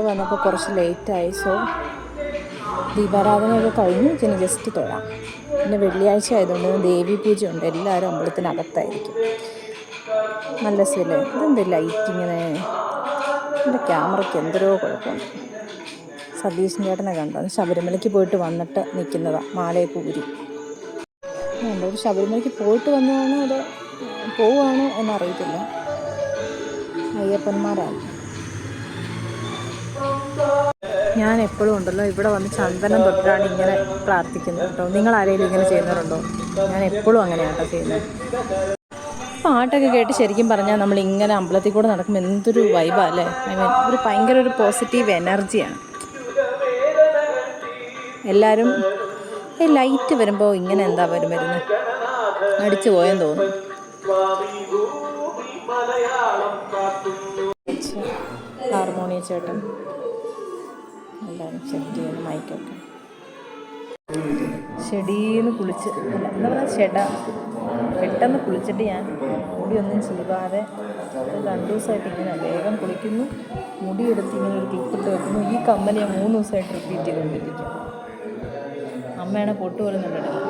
വന്നപ്പോൾ കുറച്ച് ലേറ്റായി. സോ ദീപാരാധനയൊക്കെ കഴിഞ്ഞ് ഇനി ജസ്റ്റ് തൊഴാം. പിന്നെ വെള്ളിയാഴ്ച ആയതുകൊണ്ട് ദേവി പൂജയുണ്ട്. എല്ലാവരും അമ്പലത്തിനകത്തായിരിക്കും. നല്ല രസമില്ലേ? ഇതെന്ത് ലൈറ്റ് ഇങ്ങനെ? എൻ്റെ ക്യാമറയ്ക്ക് എന്തോരോ കുഴപ്പമുണ്ട്. സതീശൻ ചേട്ടനെ കണ്ടോ? ശബരിമലയ്ക്ക് പോയിട്ട് വന്നിട്ട് നിൽക്കുന്നതാണ്, മാലയൊക്കെ ഊരി. ഒരു ശബരിമലയ്ക്ക് പോയിട്ട് വന്നതാണോ അതോ പോവുകയാണോ എന്നറിയത്തില്ല. അയ്യപ്പന്മാരാണ്. ഞാൻ എപ്പോഴും ഉണ്ടല്ലോ ഇവിടെ വന്ന് ചന്ദനം തൊട്ടാണ് ഇങ്ങനെ പ്രാർത്ഥിക്കുന്നത് കേട്ടോ. നിങ്ങൾ ആരെങ്കിലും ഇങ്ങനെ ചെയ്യുന്നവരുണ്ടോ? ഞാൻ എപ്പോഴും അങ്ങനെയാണ് കേട്ടോ ചെയ്യുന്നത്. പാട്ടൊക്കെ കേട്ട് ശരിക്കും പറഞ്ഞാൽ നമ്മളിങ്ങനെ അമ്പലത്തിൽ കൂടെ നടക്കുമ്പോൾ എന്തൊരു വൈബാണ് അല്ലേ? ഐ മീൻ ഒരു ഭയങ്കര ഒരു പോസിറ്റീവ് എനർജിയാണ്. എല്ലാവരും ഈ ലൈറ്റ് വരുമ്പോൾ ഇങ്ങനെ എന്താ വരുന്നത്, അടിച്ചു പോയെന്ന് തോന്നുന്നു. ഹാർമോണിയ ചേട്ടൻ എല്ലാവരും സെറ്റ് ചെയ്യുന്നു. മൈക്കൊക്കെ ഷെടീന്ന് കുളിച്ച്, അല്ല എന്താ പറയുക, പെട്ടെന്ന് കുളിച്ചിട്ട് ഞാൻ മുടിയൊന്നും ചീവാതെ 2 ദിവസമായിട്ട് ഇങ്ങനെ വേഗം കുളിക്കുന്നു. മുടിയെടുത്ത് ഇങ്ങനെ ഒരു ക്ലിപ്പിട്ട് വെക്കുന്നു. ഈ കമ്മൽ ഞാൻ 3 ദിവസമായിട്ട് റിപ്പീറ്റ് ചെയ്തുകൊണ്ടിരിക്കും. അമ്മയാണ് പൊട്ട് പോലും കണ്ടിട്ടില്ല.